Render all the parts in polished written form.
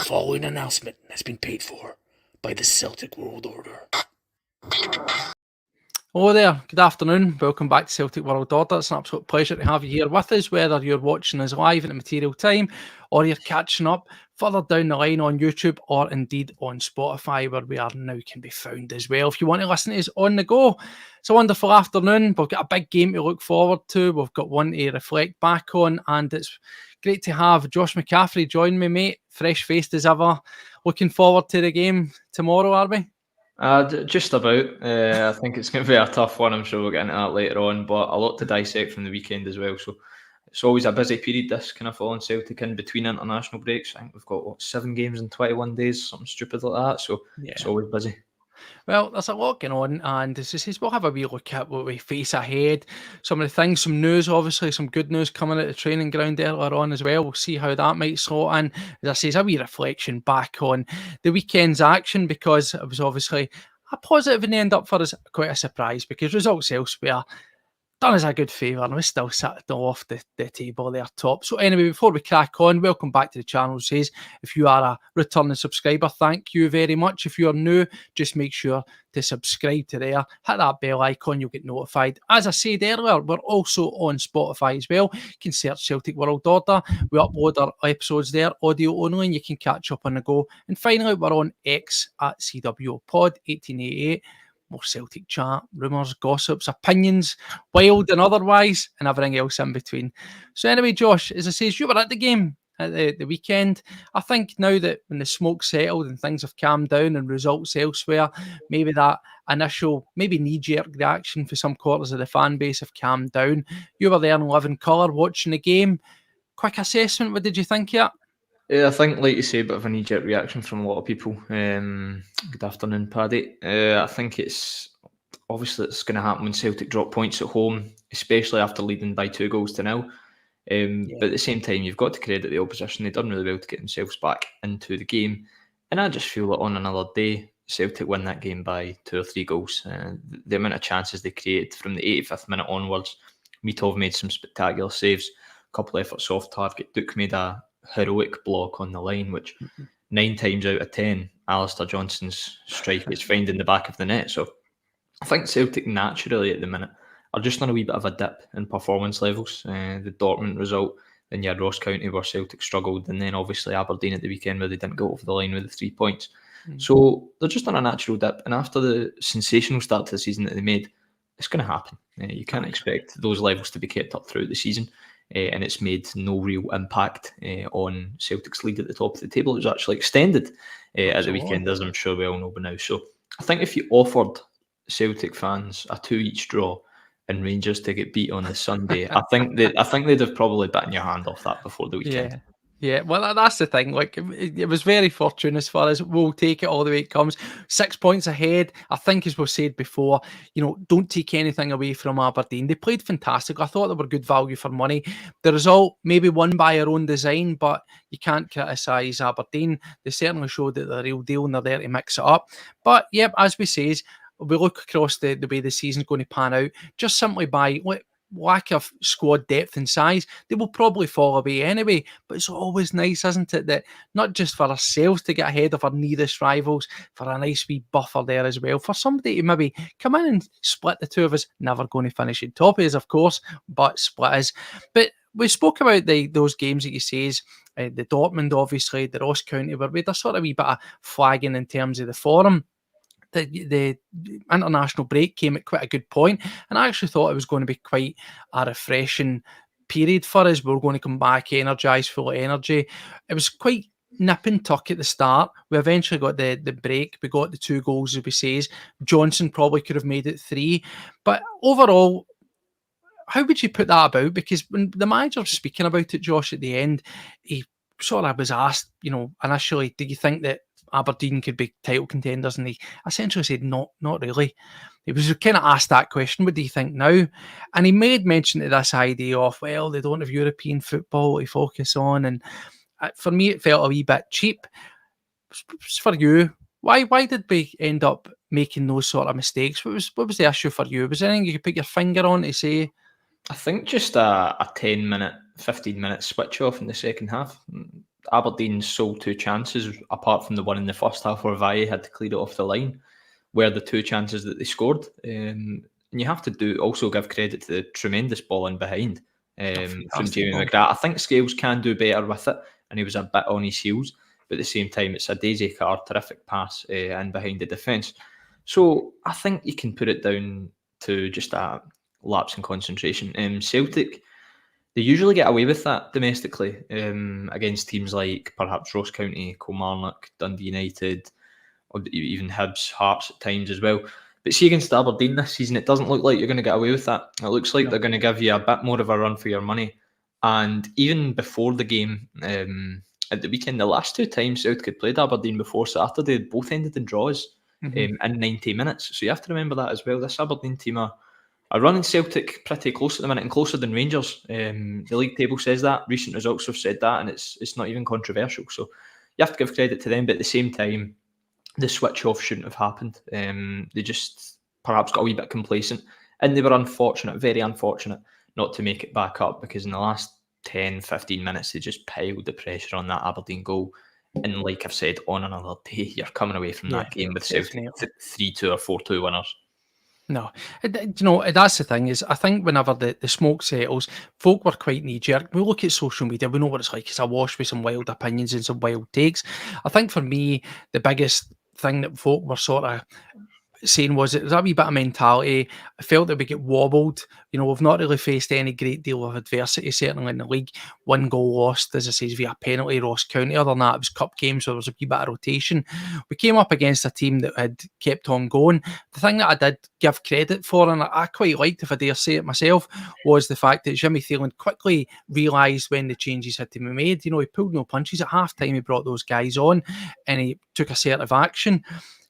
following announcement has been paid for by the Celtic World Order. Hello there, good afternoon, welcome back to Celtic World Order. It's an absolute pleasure to have you here with us, whether you're watching us live at Material Time or you're catching up further down the line on YouTube or indeed on Spotify, where we are now can be found as well. If you want to listen to us on the go, it's a wonderful afternoon. We've got a big game to look forward to. We've got one to reflect back on, and it's great to have Josh McCaffrey join me, mate. Fresh-faced as ever. Looking forward to the game tomorrow, are we? Just about. I think it's going to be a tough one. I'm sure we'll get into that later on, but a lot to dissect from the weekend as well. So it's always a busy period, this kind of following Celtic in between international breaks. I think we've got 7 games in 21 days, something stupid like that. So It's always busy. Well, there's a lot going on, and as I say, we'll have a wee look at what we face ahead. Some of the things, some news, obviously, some good news coming at the training ground earlier on as well. We'll see how that might slot in. As I say, it's a wee reflection back on the weekend's action, because it was obviously a positive in the end up for us, quite a surprise, because results elsewhere done us a good favour, and we still sat off the table there top. So anyway, before we crack on, welcome back to the channel. Says if you are a returning subscriber, thank you very much. If you're new, just make sure to subscribe to there, hit that bell icon, you'll get notified. As I said earlier, we're also on Spotify as well. You can search Celtic World Order. We upload our episodes there, audio only, and you can catch up on the go. And finally, we're on X at CW Pod 1888. More Celtic chat, rumours, gossips, opinions, wild and otherwise, and everything else in between. So anyway, Josh, as I say, you were at the game at the weekend. I think now that when the smoke settled and things have calmed down and results elsewhere, maybe that initial, maybe knee-jerk reaction for some quarters of the fan base have calmed down. You were there in living colour watching the game. Quick assessment, what did you think of it? Yeah, I think, like you say, a bit of a knee-jerk reaction from a lot of people. Good afternoon, Paddy. I think it's obviously it's going to happen when Celtic drop points at home, especially after leading by 2-0. But at the same time, you've got to credit the opposition. They've done really well to get themselves back into the game. And I just feel that on another day, Celtic win that game by 2 or 3 goals. The amount of chances they created from the 85th minute onwards, Mitov made some spectacular saves, a couple of efforts off target. Duke made a heroic block on the line, which 9 times out of 10, Alistair Johnson's strike is found in the back of the net. So I think Celtic naturally at the minute are just on a wee bit of a dip in performance levels. The Dortmund result, then you had Ross County where Celtic struggled, and then obviously Aberdeen at the weekend where they didn't go over the line with the 3 points. So they're just on a natural dip, and after the sensational start to the season that they made, it's going to happen. You can't expect those levels to be kept up throughout the season. And it's made no real impact on Celtic's lead at the top of the table. It was actually extended at the weekend, as I'm sure we all know by now. So I think if you offered Celtic fans a 2-each draw and Rangers to get beat on the Sunday, I think they'd have probably bitten your hand off that before the weekend. Yeah, well, that's the thing. Like, it was very fortunate as far as we'll take it all the way it comes. 6 points ahead. I think, as we've said before, don't take anything away from Aberdeen. They played fantastic. I thought they were good value for money. The result maybe won by their own design, but you can't criticise Aberdeen. They certainly showed that they're the real deal and they're there to mix it up. But, yep, as we say, we look across the way the season's going to pan out, just simply by lack of squad depth and size, they will probably fall away anyway. But it's always nice, isn't it, that not just for ourselves to get ahead of our nearest rivals, for a nice wee buffer there as well, for somebody to maybe come in and split the two of us. Never going to finish in top is, of course, but split is. But we spoke about those games that you say, the Dortmund, obviously, the Ross County, where we had a sort of wee bit of flagging in terms of the form. The international break came at quite a good point, and I actually thought it was going to be quite a refreshing period for us. We were going to come back energised, full of energy. It was quite nip and tuck at the start. We eventually got the break. We got the 2 goals, as we say. Johnson probably could have made it 3. But overall, how would you put that about? Because when the manager was speaking about it, Josh, at the end, he sort of was asked, initially, did you think that Aberdeen could be title contenders? And he essentially said, not really. He was kind of asked that question, what do you think now? And he made mention of this idea of, well, they don't have European football to focus on. And for me, it felt a wee bit cheap. For you, why did we end up making those sort of mistakes? What was the issue for you? Was there anything you could put your finger on to say? I think just a 10-minute, 15-minute switch off in the second half. Aberdeen's sole 2 chances, apart from the one in the first half where Valle had to clear it off the line, were the 2 chances that they scored. And you have to also give credit to the tremendous ball in behind from Jamie McGrath. I think Scales can do better with it, and he was a bit on his heels. But at the same time, it's a daisy cutter, terrific pass in behind the defence. So I think you can put it down to just a lapse in concentration. Celtic, they usually get away with that domestically against teams like perhaps Ross County, Kilmarnock, Dundee United, or even Hibs, Hearts at times as well. But see, against Aberdeen this season, it doesn't look like you're going to get away with that. It looks like they're going to give you a bit more of a run for your money. And even before the game, at the weekend, the last 2 times Celtic had played Aberdeen before Saturday, both ended in draws in 90 minutes. So you have to remember that as well. This Aberdeen team are running Celtic pretty close at the minute, and closer than Rangers. The league table says that. Recent results have said that, and it's not even controversial. So you have to give credit to them, but at the same time, the switch off shouldn't have happened. They just perhaps got a wee bit complacent, and they were unfortunate, very unfortunate, not to make it back up, because in the last 10, 15 minutes, they just piled the pressure on that Aberdeen goal. And like I've said, on another day, you're coming away from that game with Celtic 3-2 or 4-2 winners. No, that's the thing is, I think whenever the smoke settles, folk were quite knee-jerk. We look at social media, we know what it's like. It's awash with some wild opinions and some wild takes. I think for me, the biggest thing that folk were sort of saying was it was a wee bit of mentality. I felt that we get wobbled. We've not really faced any great deal of adversity, certainly in the league. 1 goal lost, as I say, via penalty, Ross County. Other than that, it was cup games, so there was a wee bit of rotation. We came up against a team that had kept on going. The thing that I did give credit for, and I quite liked, if I dare say it myself, was the fact that Jimmy Thielen quickly realised when the changes had to be made. He pulled no punches. At half-time, he brought those guys on, and he took assertive action.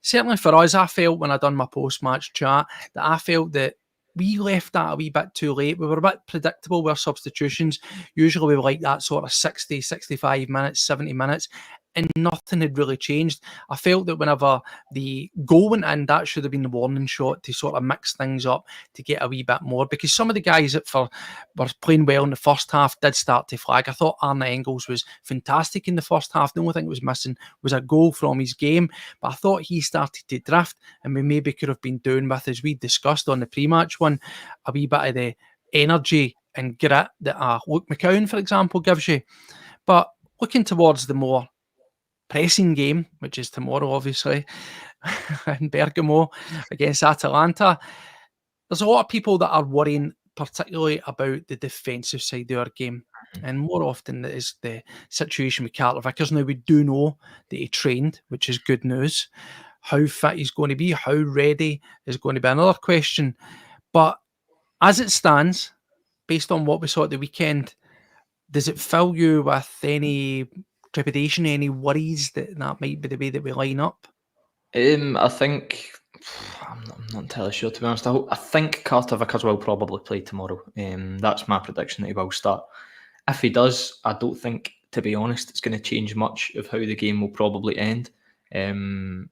Certainly for us, I felt when I done my post-match chat that I felt that we left that a wee bit too late. We were a bit predictable with our substitutions. Usually we were like that sort of 60, 65 minutes, 70 minutes, and nothing had really changed. I felt that whenever the goal went in, that should have been the warning shot to sort of mix things up, to get a wee bit more, because some of the guys that were playing well in the first half did start to flag. I thought Arne Engels was fantastic in the first half. The only thing that was missing was a goal from his game, but I thought he started to drift, and we maybe could have been doing with, as we discussed on the pre-match one, a wee bit of the energy and grit that Luke McCowan, for example, gives you. But looking towards the more pressing game, which is tomorrow, obviously, in Bergamo against Atalanta, there's a lot of people that are worrying particularly about the defensive side of our game. And more often it is the situation with Carter Vickers. Now, we do know that he trained, which is good news. How fit he's going to be, how ready is going to be another question. But as it stands, based on what we saw at the weekend, does it fill you with any trepidation, any worries that might be the way that we line up? I think I'm not entirely sure, to be honest. I think Carter Vickers will probably play tomorrow. That's my prediction, that he will start. If he does, I don't think, to be honest, it's going to change much of how the game will probably end. And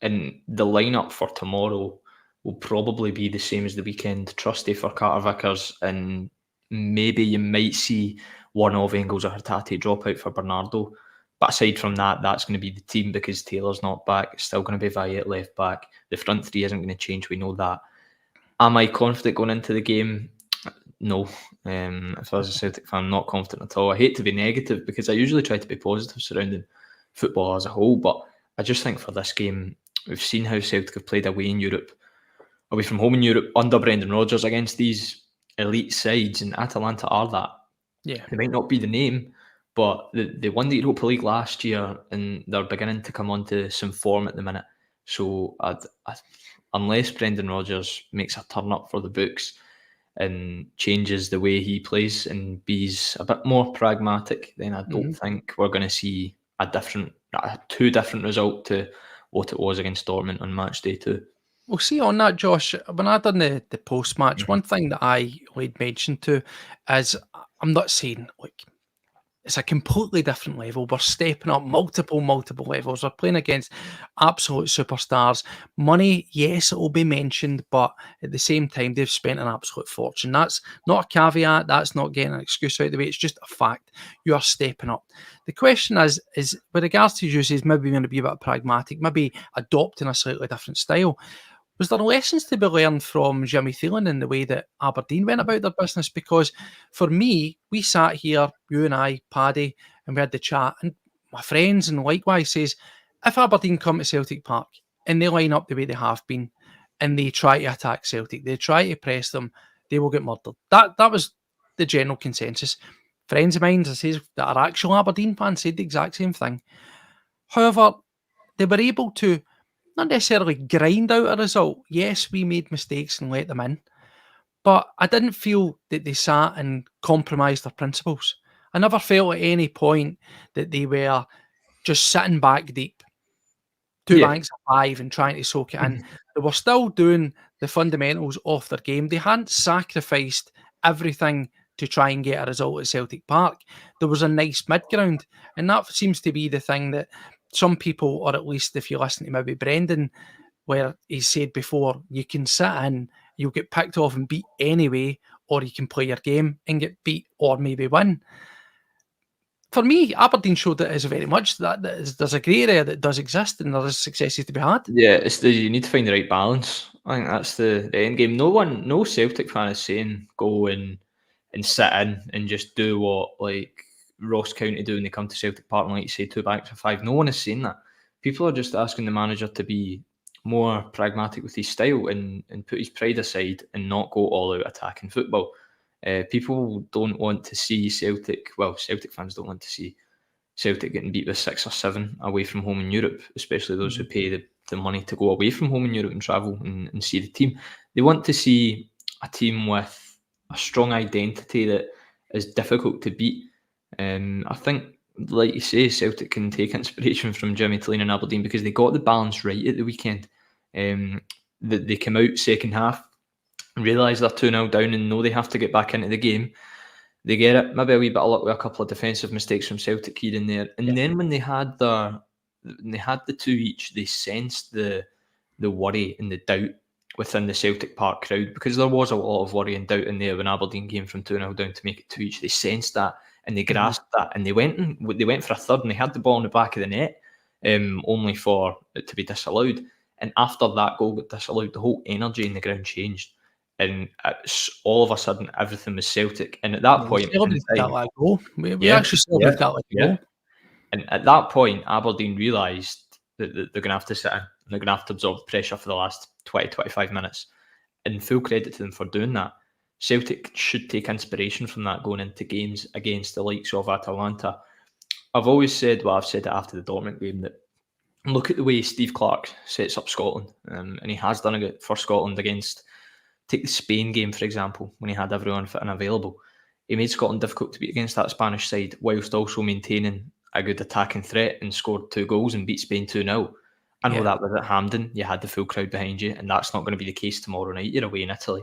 the lineup for tomorrow will probably be the same as the weekend. Trusty for Carter Vickers, and maybe you might see one of Engels or Hatate drop out for Bernardo. But aside from that, that's going to be the team, because Taylor's not back. It's still going to be Valle at left back. The front three isn't going to change. We know that. Am I confident going into the game? No. If I was a Celtic fan, I'm not confident at all. I hate to be negative, because I usually try to be positive surrounding football as a whole. But I just think for this game, we've seen how Celtic have played away from home in Europe, under Brendan Rodgers, against these elite sides, and Atalanta are that. Yeah. They might not be the name, but they won the Europa League last year, and they're beginning to come onto some form at the minute. So unless Brendan Rodgers makes a turn up for the books and changes the way he plays and be's a bit more pragmatic, then I don't think we're going to see a too different result to what it was against Dortmund on match day 2. Well, see, on that, Josh, when I done the post-match, one thing that I laid mention to is, I'm not saying, like, it's a completely different level. We're stepping up multiple levels. We're playing against absolute superstars. Money, yes, it will be mentioned, but at the same time, they've spent an absolute fortune. That's not a caveat. That's not getting an excuse out of the way. It's just a fact. You are stepping up. The question is with regards to uses, maybe going to be a bit pragmatic, maybe adopting a slightly different style. Was there lessons to be learned from Jimmy Thielen in the way that Aberdeen went about their business? Because for me, we sat here, you and I, Paddy, and we had the chat, and my friends and likewise says, if Aberdeen come to Celtic Park and they line up the way they have been, and they try to attack Celtic, they try to press them, they will get murdered. That was the general consensus. Friends of mine, I say, that are actual Aberdeen fans said the exact same thing. However, they were able to not necessarily grind out a result. Yes, we made mistakes and let them in, but I didn't feel that they sat and compromised their principles. I never felt at any point that they were just sitting back deep, two Yeah. banks of five and trying to soak it in. Mhm. They were still doing the fundamentals of their game. They hadn't sacrificed everything to try and get a result at Celtic Park. There was a nice mid-ground, and that seems to be the thing that some people, or at least if you listen to maybe Brendan, where he said before, you can sit in, you'll get picked off and beat anyway, or you can play your game and get beat or maybe win. For me, Aberdeen showed it as very much that there's a grey area that does exist and there is successes to be had. Yeah, you need to find the right balance. I think that's the end game. No Celtic fan is saying go and sit in and just do what like Ross County do when they come to Celtic Park and like you say, two backs of five. No one is saying that. People are just asking the manager to be more pragmatic with his style and put his pride aside and not go all out attacking football. People don't want to see Celtic. Well, Celtic fans don't want to see Celtic getting beat with 6 or 7 away from home in Europe, especially those who pay the money to go away from home in Europe and travel and see the team. They want to see a team with a strong identity that is difficult to beat. I think, like you say, Celtic can take inspiration from Jimmy Thielen and Aberdeen because they got the balance right at the weekend. They came out second half, realise they're 2-0 down and know they have to get back into the game. They get it. Maybe a wee bit of luck with a couple of defensive mistakes from Celtic here and there. And then when they had the 2 each, they sensed the worry and the doubt within the Celtic Park crowd because there was a lot of worry and doubt in there when Aberdeen came from 2-0 down to make it 2 each. They sensed that and they grasped that and they went for a third and they had the ball in the back of the net, only for it to be disallowed. And after that goal got disallowed, the whole energy in the ground changed. And all of a sudden, everything was Celtic. And at that point, we actually celebrated that like a goal. And at that point, Aberdeen realised that they're going to have to sit in and they're going to have to absorb pressure for the last 20-25 minutes. And full credit to them for doing that. Celtic should take inspiration from that going into games against the likes of Atalanta. I've always said, I've said it after the Dortmund game, that look at the way Steve Clarke sets up Scotland. And he has done it for Scotland against... Take the Spain game, for example, when he had everyone fit and available. He made Scotland difficult to beat against that Spanish side, whilst also maintaining a good attacking threat and scored 2 goals and beat Spain 2-0. I know that was at Hampden. You had the full crowd behind you, and that's not going to be the case tomorrow night. You're away in Italy.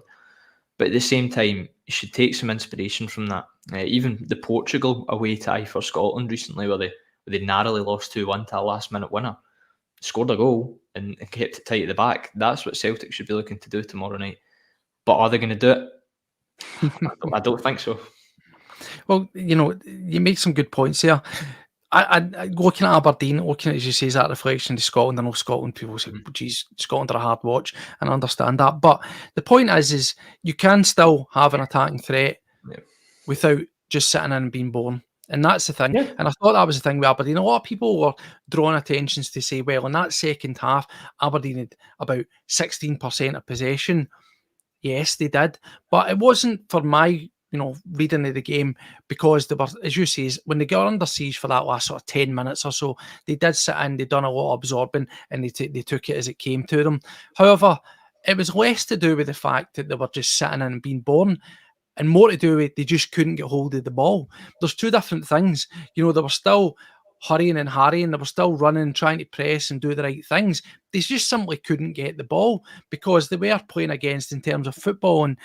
But at the same time, you should take some inspiration from that. Even the Portugal away tie for Scotland recently, where they narrowly lost 2-1 to a last-minute winner, scored a goal and kept it tight at the back. That's what Celtic should be looking to do tomorrow night. But are they going to do it? I don't think so. Well, you make some good points here. I looking at Aberdeen, looking at, as you say, that reflection to Scotland. I know Scotland people say, geez, Scotland are a hard watch, and I understand that. But the point is you can still have an attacking threat without just sitting in and being born. And that's the thing. Yeah. And I thought that was the thing with Aberdeen. A lot of people were drawing attentions to say, well, in that second half, Aberdeen had about 16% of possession. Yes, they did. But it wasn't for my, reading of the game because they were, as you say, when they got under siege for that last sort of 10 minutes or so, they did sit in, they'd done a lot of absorbing and they took it as it came to them. However, it was less to do with the fact that they were just sitting in and being born and more to do with they just couldn't get hold of the ball. There's 2 different things. They were still hurrying and harrying. They were still running, trying to press and do the right things. They just simply couldn't get the ball because they were playing against, in terms of football and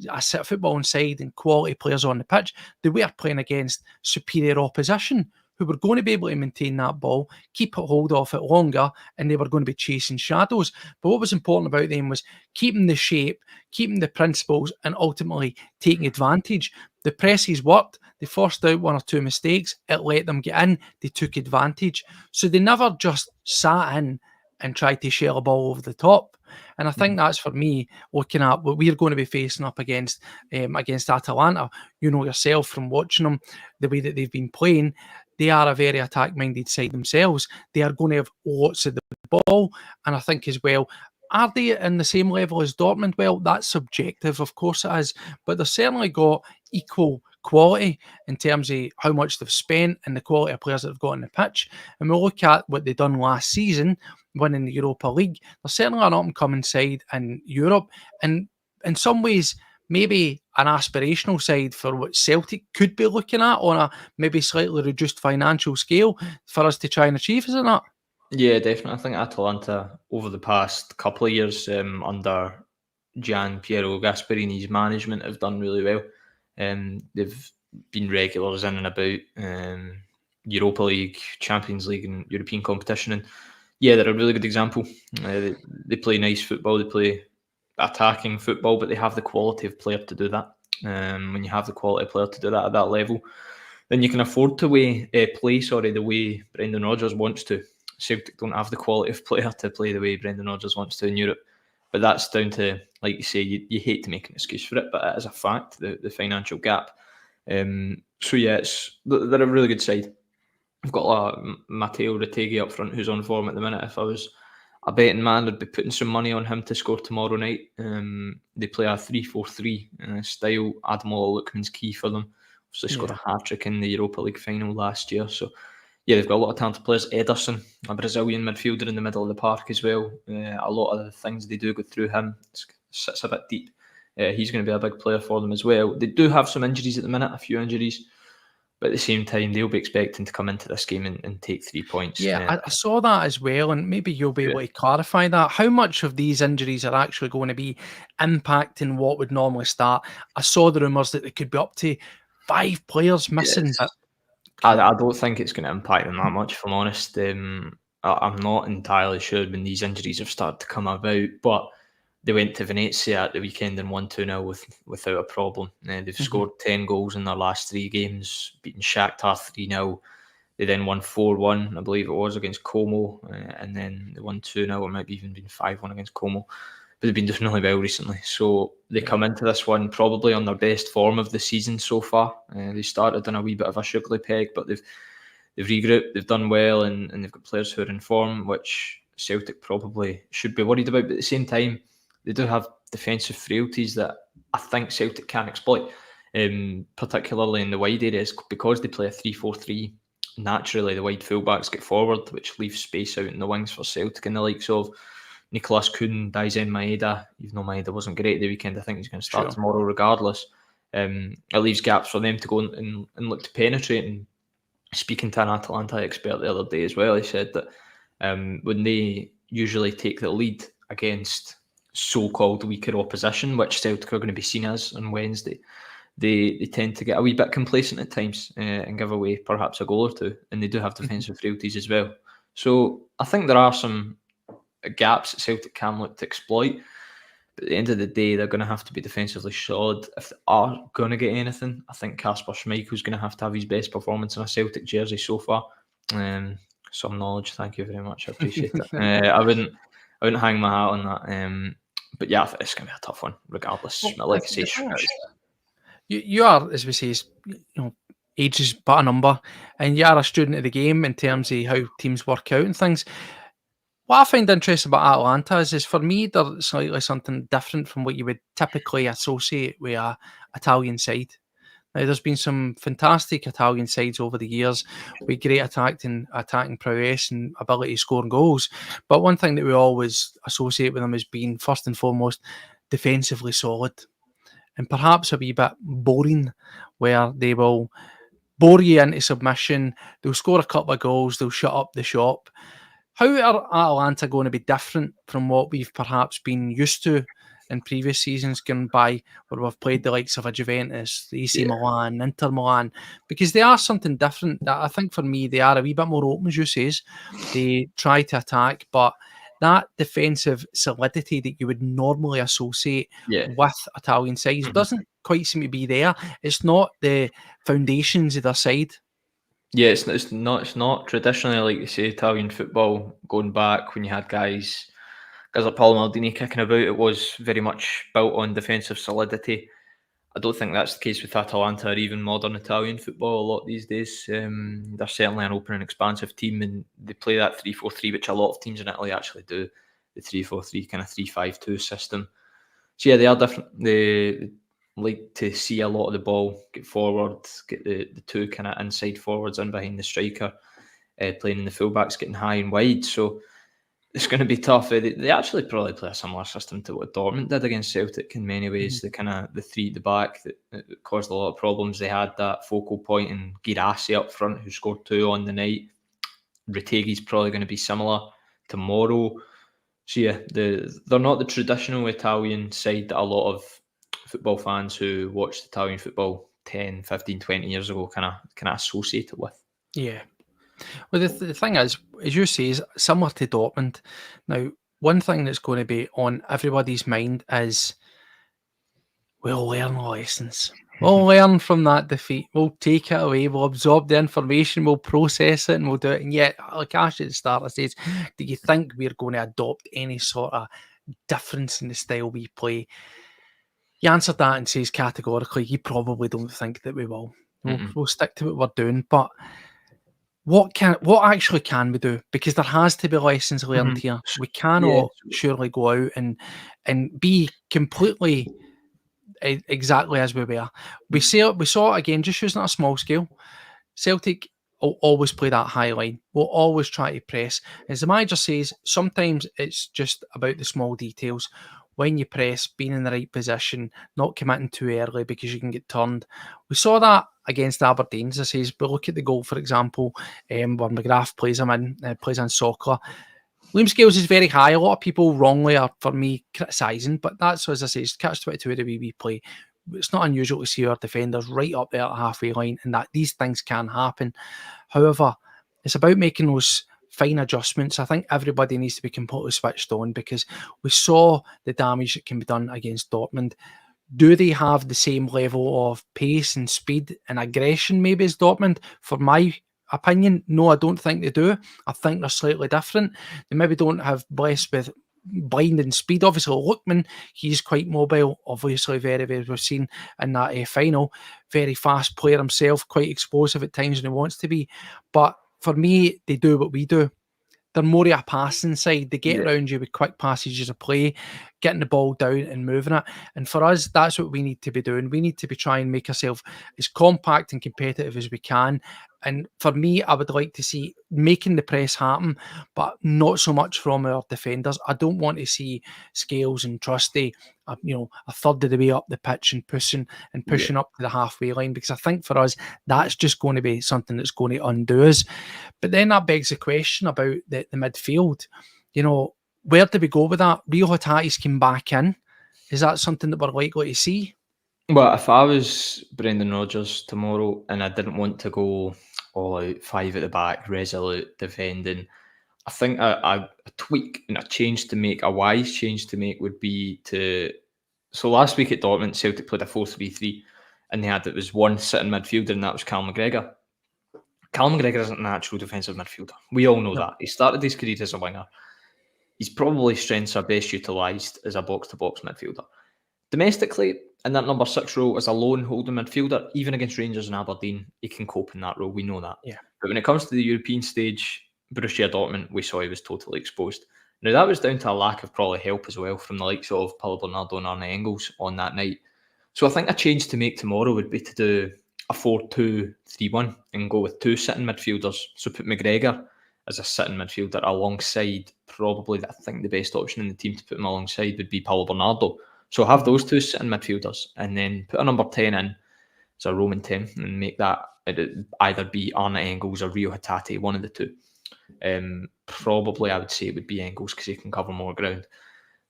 a football inside and quality players on the pitch, they were playing against superior opposition who were going to be able to maintain that ball, keep a hold of it longer, and they were going to be chasing shadows. But what was important about them was keeping the shape, keeping the principles, and ultimately taking advantage. The presses worked. They forced out one or two mistakes. It let them get in. They took advantage. So they never just sat in and tried to shell a ball over the top. And I think that's, for me, looking at what we're going to be facing up against Atalanta. You know yourself from watching them, the way that they've been playing, they are a very attack-minded side themselves. They are going to have lots of the ball. And I think as well, are they in the same level as Dortmund? Well, that's subjective, of course it is. But they've certainly got equal quality in terms of how much they've spent and the quality of players that they've got on the pitch. And we'll look at what they've done last season, winning the Europa League. They're certainly an up-and-coming side in Europe. And in some ways, maybe an aspirational side for what Celtic could be looking at on a maybe slightly reduced financial scale for us to try and achieve, is it not? Yeah, definitely. I think Atalanta over the past couple of years under Gian Piero Gasperini's management have done really well. They've been regulars in and about Europa League, Champions League, and European competition. And yeah, they're a really good example. They play nice football. They play attacking football, but they have the quality of player to do that. When you have the quality of player to do that at that level, then you can afford to play the way Brendan Rodgers wants to. Celtic don't have the quality of player to play the way Brendan Rodgers wants to in Europe. But that's down to, like you say, you hate to make an excuse for it, but it is a fact, the financial gap. So yeah, they're a really good side. I've got Matteo Retegui up front, who's on form at the minute. If I was a betting man, I'd be putting some money on him to score tomorrow night. They play a 3-4-3 style. Ademola Lookman's key for them. Obviously scored a hat-trick in the Europa League final last year. So yeah, they've got a lot of talented players. Ederson, a Brazilian midfielder in the middle of the park as well. A lot of the things they do go through him. It sits a bit deep. He's going to be a big player for them as well. They do have some injuries at the minute, a few injuries. But at the same time, they'll be expecting to come into this game and take 3 points. Yeah, I saw that as well, and maybe you'll be able to clarify that. How much of these injuries are actually going to be impacting what would normally start? I saw the rumours that there could be up to 5 players missing. Yes. I don't think it's going to impact them that much, if I'm honest. I'm not entirely sure when these injuries have started to come about, but they went to Venezia at the weekend and won 2-0 without a problem. They've scored 10 goals in their last 3 games, beaten Shakhtar 3-0. They then won 4-1, I believe it was, against Como, and then they won 2-0, or maybe even been 5-1 against Como. But they've been doing really well recently. So they come into this one probably on their best form of the season so far. They started on a wee bit of a sugary peg, but they've regrouped, they've done well, and they've got players who are in form, which Celtic probably should be worried about. But at the same time, they do have defensive frailties that I think Celtic can exploit, particularly in the wide areas, because they play a 3-4-3. Naturally, the wide fullbacks get forward, which leaves space out in the wings for Celtic, and the likes of Nicolas Kuhn, Daizen Maeda. Even though Maeda wasn't great at the weekend, I think he's going to start tomorrow regardless. It leaves gaps for them to go and look to penetrate. And speaking to an Atalanta expert the other day as well, he said that when they usually take the lead against so-called weaker opposition, which Celtic are going to be seen as on Wednesday, they tend to get a wee bit complacent at times and give away perhaps a goal or two. And they do have defensive frailties as well. So I think there are some gaps that Celtic can look to exploit. But at the end of the day, they're going to have to be defensively solid. If they are going to get anything, I think Kasper Schmeichel's going to have his best performance in a Celtic jersey so far. Some knowledge, thank you very much. I appreciate it. I wouldn't hang my hat on that. But yeah, it's going to be a tough one, regardless. Like I say, you are, as we say, age is but a number, and you are a student of the game in terms of how teams work out and things. What I find interesting about Atalanta is for me, they're slightly something different from what you would typically associate with an Italian side. Now, there's been some fantastic Italian sides over the years with great attacking prowess and ability to score goals. But one thing that we always associate with them as being, first and foremost, defensively solid. And perhaps a wee bit boring, where they will bore you into submission. They'll score a couple of goals. They'll shut up the shop. How are Atalanta going to be different from what we've perhaps been used to in previous seasons gone by, where we've played the likes of a Juventus, the AC Milan, Inter Milan? Because they are something different. That I think for me, they are a wee bit more open, as you say. They try to attack, but that defensive solidity that you would normally associate with Italian sides doesn't quite seem to be there. It's not the foundations of their side. Yeah, it's not traditionally, like you say, Italian football going back when you had guys like Paolo Maldini kicking about. It was very much built on defensive solidity. I don't think that's the case with Atalanta or even modern Italian football a lot these days. They're certainly an open and expansive team, and they play that 3-4-3, which a lot of teams in Italy actually do. The 3-4-3 kind of 3-5-2 system. So yeah, they are different. They like to see a lot of the ball get forward, get the two kind of inside forwards in behind the striker, playing in the fullbacks, getting high and wide. So it's going to be tough. They actually probably play a similar system to what Dortmund did against Celtic in many ways. The kind of the three at the back that caused a lot of problems. They had that focal point in Girassi up front, who scored 2 on the night. Retegi's probably going to be similar tomorrow. So yeah, they're not the traditional Italian side that a lot of football fans who watched Italian football 10, 15, 20 years ago kind of associated with. Yeah. Well, the thing is, as you say, is similar to Dortmund. Now, one thing that's going to be on everybody's mind is we'll learn lessons. We'll learn from that defeat. We'll take it away. We'll absorb the information. We'll process it, and we'll do it. And yet, like Ash at the start, I says, do you think we're going to adopt any sort of difference in the style we play? He answered that and says categorically, you probably don't think that we will. We'll stick to what we're doing. But what actually can we do? Because there has to be lessons learned here. We cannot surely go out and be completely exactly as we were. We saw it again, just using it on a small scale. Celtic will always play that high line. We'll always try to press. As the manager says, sometimes it's just about the small details. When you press, being in the right position, not committing too early because you can get turned. We saw that against Aberdeen, as I says, but look at the goal, for example, where McGrath plays in soccer. Liam Scales is very high. A lot of people wrongly are, for me, criticising, but that's, as I say, catch-22 of the way we play. It's not unusual to see our defenders right up there at the halfway line, and that these things can happen. However, it's about making those fine adjustments. I think everybody needs to be completely switched on because we saw the damage that can be done against Dortmund. Do they have the same level of pace and speed and aggression maybe as Dortmund? For my opinion, no, I don't think they do. I think they're slightly different. They maybe don't have blessed with blinding speed. Obviously, Lookman, he's quite mobile, obviously very, very, we've seen in that final. Very fast player himself, quite explosive at times when he wants to be. But for me, they do what we do. They're more of a passing side. They get around you with quick passages of play, getting the ball down and moving it. And for us, that's what we need to be doing. We need to be trying to make ourselves as compact and competitive as we can. And for me, I would like to see making the press happen, but not so much from our defenders. I don't want to see Scales and Trusty, a third of the way up the pitch and pushing up to the halfway line, because I think for us, that's just going to be something that's going to undo us. But then that begs the question about the midfield. Where do we go with that? Rio Hatatis came back in. Is that something that we're likely to see? Well, if I was Brendan Rodgers tomorrow and I didn't want to go all out, 5 at the back, resolute, defending, I think a tweak and a wise change to make would be to... So last week at Dortmund, Celtic played a 4-3-3 and it was one sitting midfielder, and that was Cal McGregor. Cal McGregor isn't a natural defensive midfielder. We all know that. He started his career as a winger. His probably strengths are best utilised as a box-to-box midfielder. Domestically, in that number 6 role as a lone holding midfielder, even against Rangers and Aberdeen, he can cope in that role. We know that. Yeah. But when it comes to the European stage, Borussia Dortmund, we saw he was totally exposed. Now, that was down to a lack of probably help as well from the likes of Paulo Bernardo and Arne Engels on that night. So I think a change to make tomorrow would be to do a 4-2-3-1 and go with 2 sitting midfielders. So put McGregor as a sitting midfielder alongside probably, I think the best option in the team to put him alongside would be Paulo Bernardo. So have those 2 sitting midfielders and then put a number 10 in as a Roman 10 and make that it'd either be Arne Engels or Rio Hatate, one of the two. Probably I would say it would be Engels because he can cover more ground.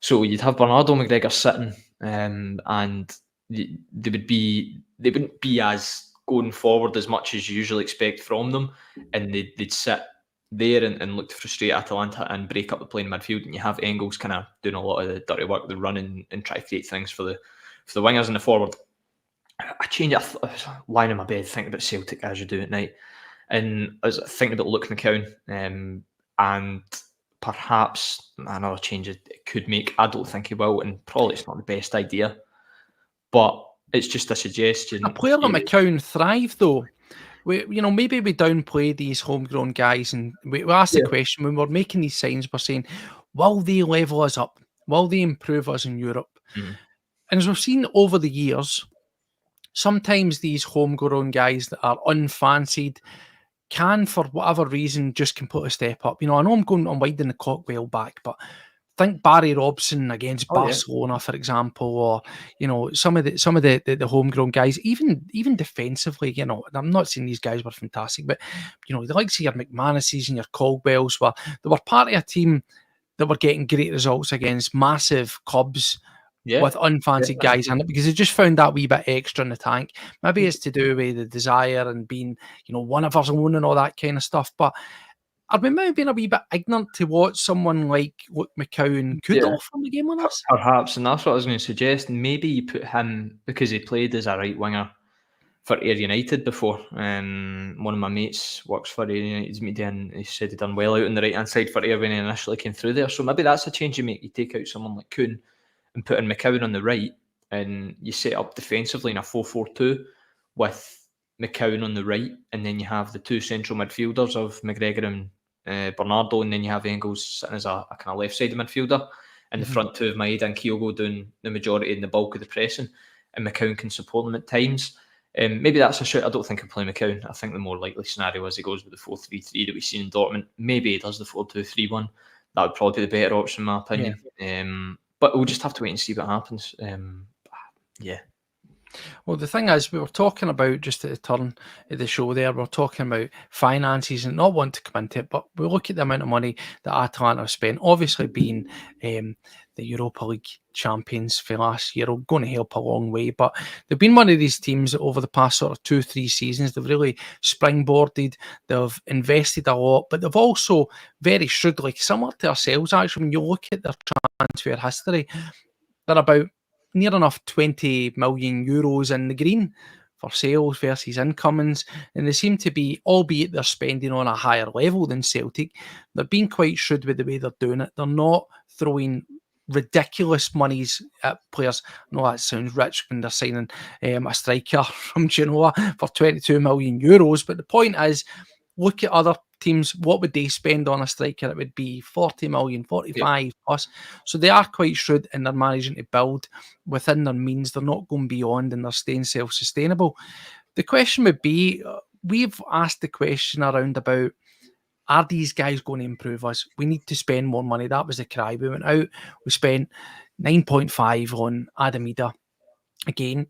So you'd have Bernardo McGregor sitting, and they wouldn't be as going forward as much as you usually expect from them, and they'd sit there and look to frustrate Atalanta and break up the play in midfield, and you have Engels kind of doing a lot of the dirty work, the running and try to create things for the wingers in the forward. I was lying in my bed thinking about Celtic as you do at night, and I was thinking about Luke McCown, and perhaps another change it could make. I don't think he will, and probably it's not the best idea, but it's just a suggestion. A player like McCown thrive though. Maybe we downplay these homegrown guys, and we ask the question when we're making these signs. We're saying, will they level us up? Will they improve us in Europe? Mm. And as we've seen over the years, sometimes these homegrown guys that are unfancied can, for whatever reason, just can put a step up. I know I'm winding the clock well back, but think Barry Robson against Barcelona, for example, or some of the homegrown guys, even defensively. I'm not saying these guys were fantastic, but the likes of your McManuses and your Caldwells they were part of a team that were getting great results against massive clubs with unfancied guys in it, because they just found that wee bit extra in the tank. Maybe it's to do with the desire and being one of us own and all that kind of stuff, but are we maybe being a wee bit ignorant to what someone like Luke McCown could offer in the game with us? Perhaps, and that's what I was going to suggest. Maybe you put him, because he played as a right winger for Ayr United before. One of my mates works for Ayr United's media, and he said he'd done well out on the right-hand side for Ayr when he initially came through there. So maybe that's a change you make. You take out someone like Kuhn and put in McCown on the right, and you set up defensively in a 4-4-2 with McCown on the right, and then you have the two central midfielders of McGregor and Bernardo, and then you have Engels sitting as a kind of left-sided midfielder, and the front two of Maeda and Kyogo doing the majority and the bulk of the pressing, and McCown can support them at times. Maybe that's a shout. I don't think he'll play McCown. I think the more likely scenario is he goes with the 4-3-3 that we've seen in Dortmund. Maybe he does the 4-2-3-1. That would probably be the better option, in my opinion. But we'll just have to wait and see what happens. Well, the thing is, we were talking about, just at the turn of the show there, we're talking about finances and not want to come into it, but we look at the amount of money that Atalanta have spent, obviously being the Europa League champions for last year, are going to help a long way, but they've been one of these teams that over the past sort of 2-3 seasons, they've really springboarded, they've invested a lot, but they've also very shrewdly, similar to ourselves actually, when you look at their transfer history, they're about near enough 20 million euros in the green for sales versus incomings, and they seem to be, albeit they're spending on a higher level than Celtic, they're being quite shrewd with the way they're doing it. They're not throwing ridiculous monies at players. I know that sounds rich when they're signing a striker from Genoa for 22 million euros, but the point is, look at other teams, what would they spend on a striker? It would be 40 million, 45 plus. So they are quite shrewd, and they're managing to build within their means. They're not going beyond, and they're staying self-sustainable. The question would be, we've asked the question around about, are these guys going to improve us? We need to spend more money. That was the cry. We went out, we spent 9.5 on Adamida. Again,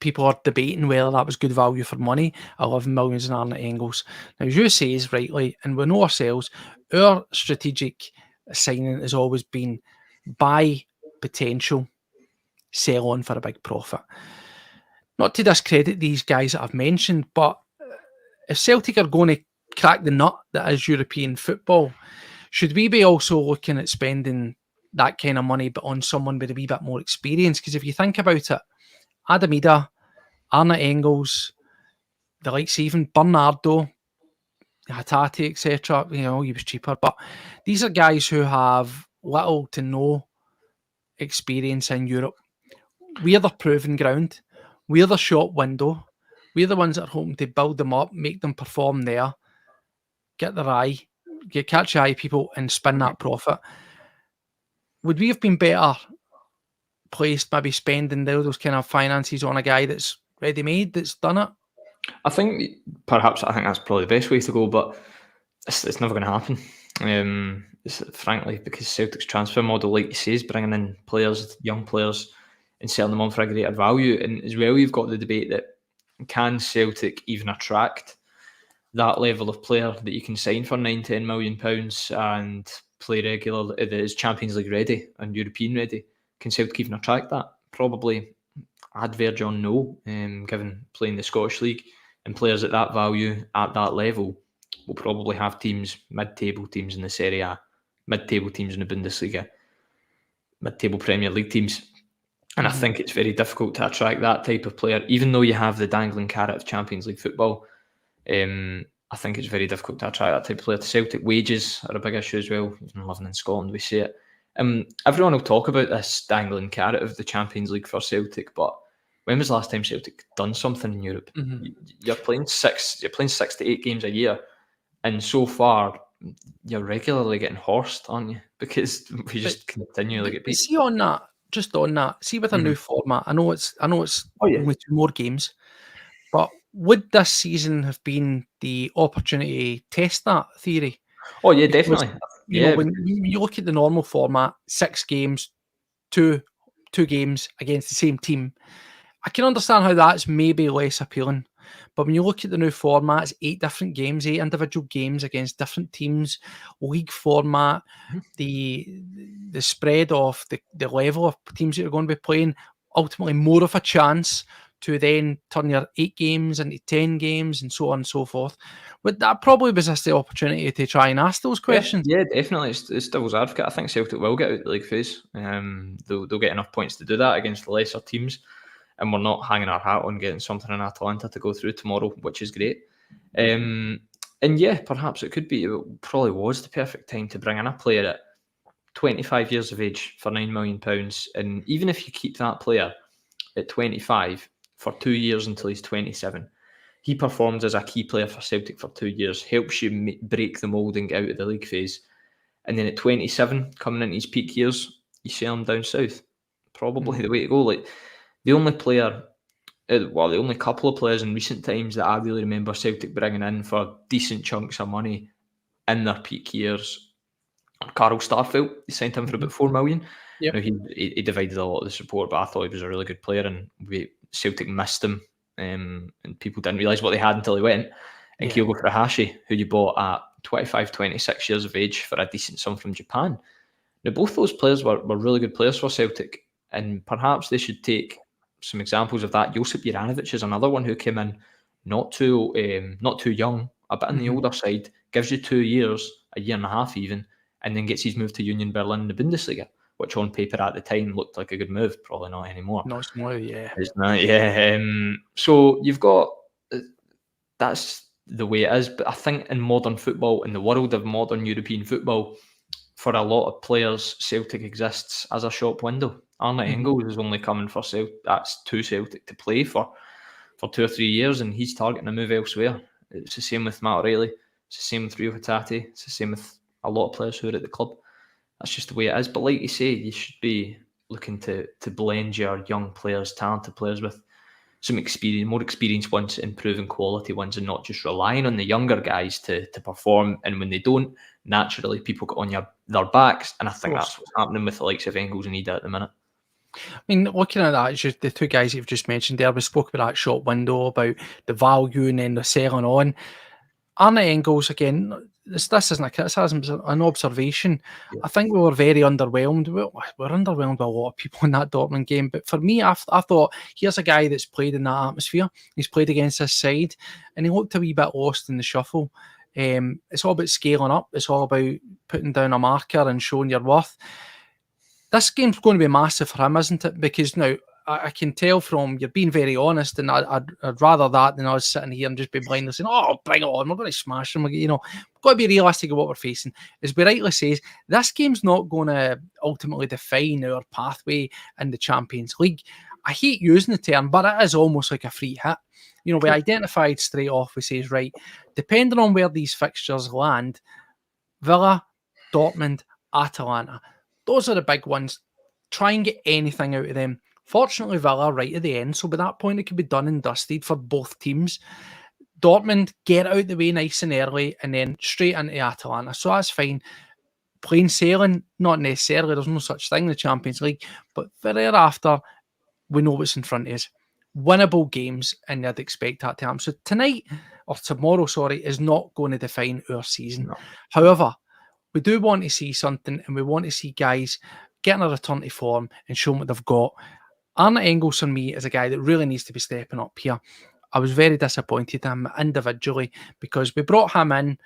people are debating whether that was good value for money. 11 million in Arne Engels. Now, as you say is rightly, and we know ourselves, our strategic signing has always been buy potential, sell on for a big profit. Not to discredit these guys that I've mentioned, but if Celtic are going to crack the nut that is European football, should we be also looking at spending that kind of money but on someone with a wee bit more experience? Because if you think about it, Adamida, Arne Engels, the likes of even Bernardo, Hatate, etc. He was cheaper, but these are guys who have little to no experience in Europe. We're the proving ground. We're the shop window. We're the ones that are hoping to build them up, make them perform there, get their eye, catch the eye people, and spin that profit. Would we have been better placed, maybe spending those kind of finances on a guy that's ready-made, that's done it? I think that's probably the best way to go, but it's never going to happen. Frankly, because Celtic's transfer model, like you say, is bringing in players, young players, and selling them on for a greater value. And as well, you've got the debate that can Celtic even attract that level of player that you can sign for £9-10 million and play regularly, that is Champions League ready and European ready? Can Celtic even attract that? Probably. I'd verge on no, given playing the Scottish League, and players at that value, at that level, will probably have teams, mid-table teams in the Serie A, mid-table teams in the Bundesliga, mid-table Premier League teams. And I think it's very difficult to attract that type of player, even though you have the dangling carrot of Champions League football. I think it's very difficult to attract that type of player to Celtic. Wages are a big issue as well. Even living in Scotland, we see it. Everyone will talk about this dangling carrot of the Champions League for Celtic, but when was the last time Celtic done something in Europe? You're playing 6 to 8 games a year, and so far you're regularly getting horsed, aren't you? Because we just continually get beat. See on that, just on that. See with a new format. I know it's only 2 more games, but would this season have been the opportunity to test that theory? Oh yeah, definitely. You know, when you look at the normal format, 6 games, two games against the same team, I can understand how that's maybe less appealing. But when you look at the new format, it's 8 different games, 8 individual games against different teams, league format, the spread of the level of teams that you're going to be playing, ultimately more of a chance to then turn your 8 games into 10 games and so on and so forth. But that probably was just the opportunity to try and ask those questions. Yeah, definitely. It's devil's advocate. I think Celtic will get out the league phase. They'll get enough points to do that against the lesser teams. And we're not hanging our hat on getting something in Atalanta to go through tomorrow, which is great. And yeah, perhaps it probably was the perfect time to bring in a player at 25 years of age for £9 million. And even if you keep that player at 25 for 2 years until he's 27, he performs as a key player for Celtic for 2 years, helps you break the mould and get out of the league phase. And then at 27, coming into his peak years, you sell him down south. Probably the way to go. Like, the only couple of players in recent times that I really remember Celtic bringing in for decent chunks of money in their peak years are Carl Starfelt. They signed him for about £4 million. Yep. Now, he divided a lot of the support, but I thought he was a really good player, and Celtic missed him, and people didn't realise what they had until he went. And Kyogo Furuhashi, who you bought at 25, 26 years of age for a decent sum from Japan. Now, both those players were really good players for Celtic, and perhaps they should take some examples of that. Josip Juranovic is another one who came in not too young, a bit on the older side, gives you 2 years, a year and a half even, and then gets his move to Union Berlin in the Bundesliga, which on paper at the time looked like a good move. Probably not anymore. Not anymore, yeah. It's not, yeah. So you've got, that's the way it is. But I think in modern football, in the world of modern European football, for a lot of players, Celtic exists as a shop window. Arne Engels is only coming for Celtic to play for 2 or 3 years, and he's targeting a move elsewhere. It's the same with Matt O'Reilly. It's the same with Rio Hatate. It's the same with a lot of players who are at the club. That's just the way it is. But like you say, you should be looking to blend your young players, talented players, with some experience, more experienced ones, improving quality ones, and not just relying on the younger guys to perform. And when they don't, naturally people get on their backs. And I think that's what's happening with the likes of Engels and Ida at the minute. I mean, looking at that, it's just the 2 guys you've just mentioned there. We spoke about that shop window, about the value and then the selling on. Arne Engels, again, this isn't a criticism, it's an observation. Yeah. I think we were very underwhelmed. We were underwhelmed by a lot of people in that Dortmund game. But for me, I thought, here's a guy that's played in that atmosphere. He's played against this side, and he looked a wee bit lost in the shuffle. It's all about scaling up. It's all about putting down a marker and showing your worth. This game's going to be massive for him, isn't it? Because now, I can tell from you're being very honest, and I'd rather that than I was sitting here and just be blindly saying, "Oh, bring it on! We're going to smash them." You know, we've got to be realistic of what we're facing. As we rightly says, this game's not going to ultimately define our pathway in the Champions League. I hate using the term, but it is almost like a free hit. You know, we identified straight off. We says, right, depending on where these fixtures land, Villa, Dortmund, Atalanta, those are the big ones. Try and get anything out of them. Fortunately, Villa right at the end, so by that point it could be done and dusted for both teams. Dortmund, get out the way nice and early, and then straight into Atalanta, so that's fine. Plain sailing, not necessarily, there's no such thing in the Champions League, but thereafter, we know what's in front of us. winnable games, and they'd expect that to happen. So tonight, or tomorrow, sorry, is not going to define our season. No. However, we do want to see something, and we want to see guys getting a return to form and showing what they've got. Arne Engels, for me, is a guy that really needs to be stepping up here. I was very disappointed in him individually because we brought him in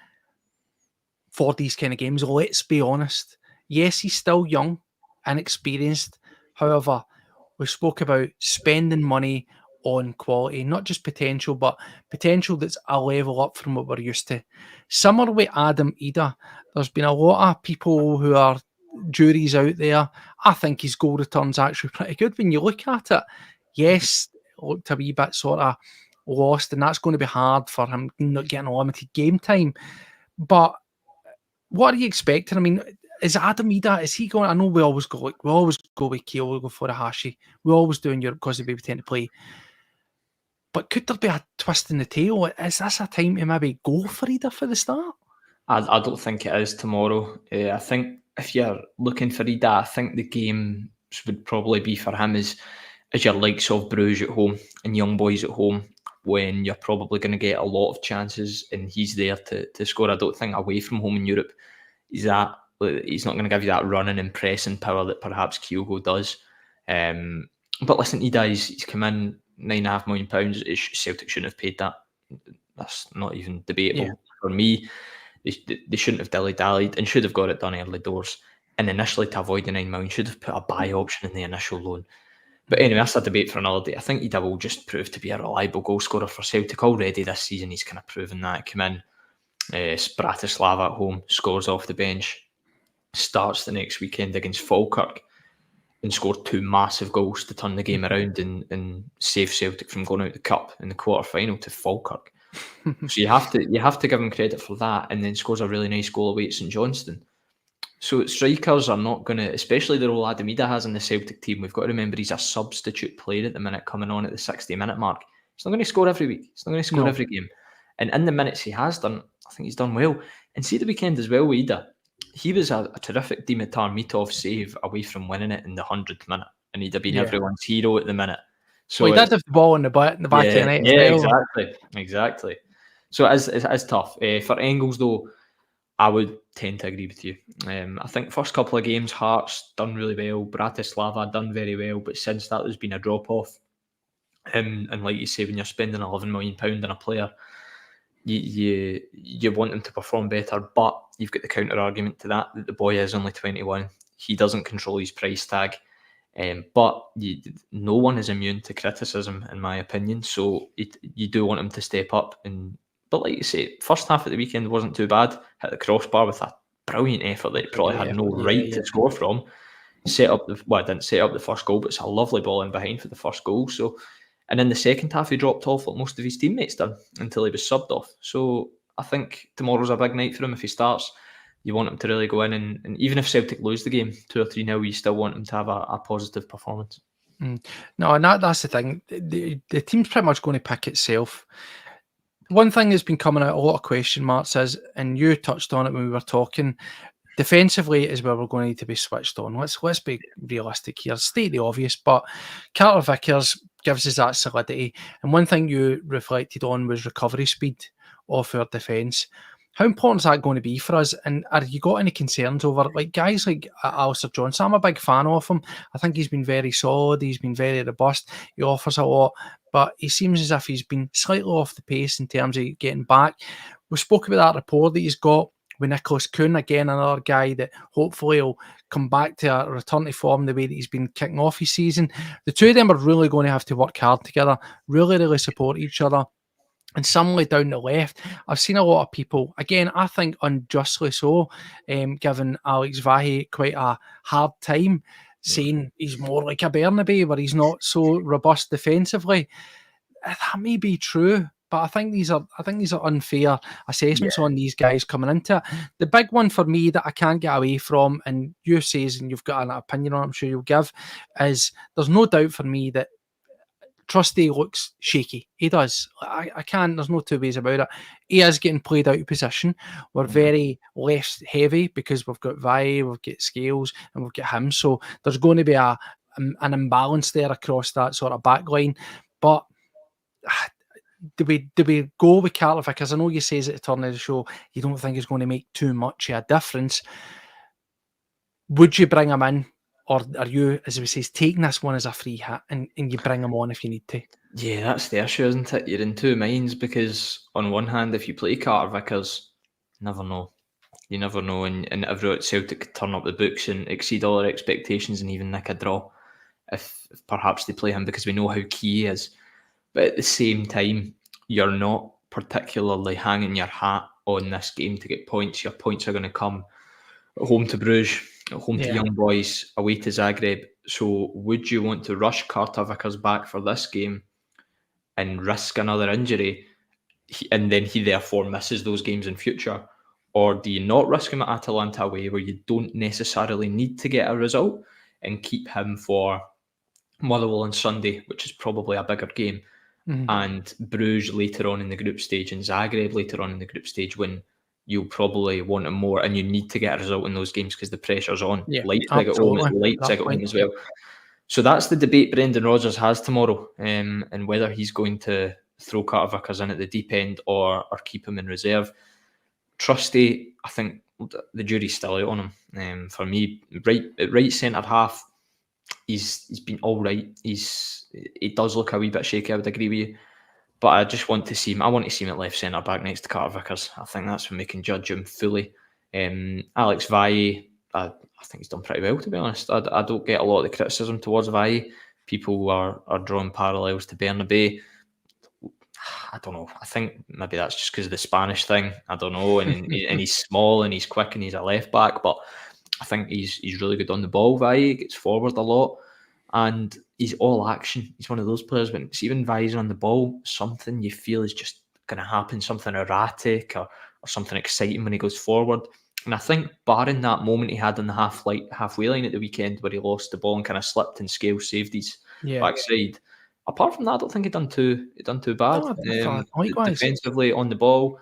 for these kind of games. Let's be honest. Yes, he's still young, inexperienced. However, we spoke about spending money on quality, not just potential, but potential that's a level up from what we're used to. Similar with Adam Ida, there's been a lot of people who are juries out there. I think his goal return's actually pretty good when you look at it. Yes, it looked a wee bit sort of lost, and that's going to be hard for him not getting a limited game time. But what are you expecting? I mean, is Adam Ida, is he going? I know we always go with Kiel, we go for a Hashi. We always do in Europe because we tend to play. But could there be a twist in the tail? Is this a time to maybe go for Ida for the start? I don't think it is tomorrow. I think if you're looking for Ida, I think the games would probably be for him as your likes of Bruges at home and Young Boys at home, when you're probably going to get a lot of chances and he's there to score. I don't think away from home in Europe, he's not going to give you that running and pressing power that perhaps Kyogo does. But listen, he's come in £9.5 million. Celtic shouldn't have paid that. That's not even debatable. Yeah. For me, they shouldn't have dilly-dallied and should have got it done early doors. And initially, to avoid the 9 million, should have put a buy option in the initial loan. But anyway, that's a debate for another day. I think Ida will just prove to be a reliable goal scorer for Celtic already this season. He's kind of proven that. Come in, Bratislava at home, scores off the bench, starts the next weekend against Falkirk and scored 2 massive goals to turn the game around and save Celtic from going out the cup in the quarter-final to Falkirk. So you have to give him credit for that, and then scores a really nice goal away at St Johnstone. So strikers are not going to, especially the role Adam Ida has in the Celtic team, we've got to remember he's a substitute player at the minute, coming on at the 60-minute mark. He's not going to score every week. He's not going to score every game. And in the minutes he has done, I think he's done well. And see the weekend as well with Ida, he was a terrific Dimitar Mitov save away from winning it in the 100th minute. And he'd have been everyone's hero at the minute. So well, he did have the ball in the back of the net. Exactly. So it is tough. For Engels, though, I would tend to agree with you. I think first couple of games, Hearts done really well. Bratislava done very well. But since that, there's been a drop-off. And like you say, when you're spending £11 million on a player, you want him to perform better. But you've got the counter-argument to that the boy is only 21. He doesn't control his price tag. But no one is immune to criticism, in my opinion. So you do want him to step up. But like you say, first half of the weekend wasn't too bad. Hit the crossbar with a brilliant effort that he probably had no right to score from. Didn't set up the first goal, but it's a lovely ball in behind for the first goal. So, and in the second half, he dropped off like most of his teammates done until he was subbed off. So I think tomorrow's a big night for him if he starts. You want him to really go in, and even if Celtic lose the game 2 or 3-0, you still want him to have a positive performance. No, and that's the thing. The team's pretty much going to pick itself. One thing that's been coming out, a lot of question marks is, and you touched on it when we were talking, defensively is where we're going to need to be switched on. Let's be realistic here, state the obvious, but Carter Vickers gives us that solidity. And one thing you reflected on was recovery speed of our defence. How important is that going to be for us? And are you got any concerns over like guys like Alistair Johnson? I'm a big fan of him. I think he's been very solid. He's been very robust. He offers a lot, but he seems as if he's been slightly off the pace in terms of getting back. We spoke about that rapport that he's got with Nicholas Kuhn, again, another guy that hopefully will come back to a return to form the way that he's been kicking off his season. The two of them are really going to have to work hard together, really support each other. And similarly down the left, I've seen a lot of people, again, I think unjustly so, giving Alex Vahe quite a hard time, saying he's more like a Bernabe, where he's not so robust defensively. That may be true, but I think these are unfair assessments on these guys coming into it. The big one for me that I can't get away from, and you says, and you've got an opinion on it, I'm sure you'll give, is there's no doubt for me that Trusty looks shaky. He does. I can't. There's no two ways about it. He is getting played out of position. We're very left heavy because we've got Vahe, we've got Scales, and we've got him. So there's going to be an imbalance there across that sort of back line. But do we go with Carter Vickers? I know you says at the turn of the show you don't think it's going to make too much of a difference. Would you bring him in, or are you, as we say, taking this one as a free hit and you bring him on if you need to? Yeah, that's the issue, isn't it? You're in two minds because on one hand, if you play Carter Vickers, never know. You never know, and everyone at Celtic could turn up the books and exceed all their expectations and even nick a draw if perhaps they play him, because we know how key he is. But at the same time, you're not particularly hanging your hat on this game to get points. Your points are going to come at home to Bruges, at home to Young Boys, away to Zagreb. So would you want to rush Carter Vickers back for this game and risk another injury, and then he therefore misses those games in future? Or do you not risk him at Atalanta away, where you don't necessarily need to get a result, and keep him for Motherwell on Sunday, which is probably a bigger game, and Bruges later on in the group stage, and Zagreb later on in the group stage, when you'll probably want him more and you need to get a result in those games because the pressure's on. Yeah, Leipzig at home as well. So that's the debate Brendan Rodgers has tomorrow, and whether he's going to throw Carter Vickers in at the deep end or keep him in reserve. Trusty, I think the jury's still out on him. For me, right centre half, he's been all right. He does look a wee bit shaky, I would agree with you. But I just want to see him. I want to see him at left centre back next to Carter Vickers. I think that's when we can judge him fully. Alex Valle, I think he's done pretty well, to be honest. I don't get a lot of the criticism towards Valle. People are drawing parallels to Bernabeu. I don't know. I think maybe that's just because of the Spanish thing. I don't know. And he's small and he's quick and he's a left back. But I think he's really good on the ball. Valle gets forward a lot and he's all action. He's one of those players when even Valle's on the ball, something you feel is just going to happen, something erratic or something exciting when he goes forward. And I think barring that moment he had on the halfway line at the weekend where he lost the ball and kind of slipped and Scales saved his backside. Apart from that, I don't think he done too bad. Defensively on the ball.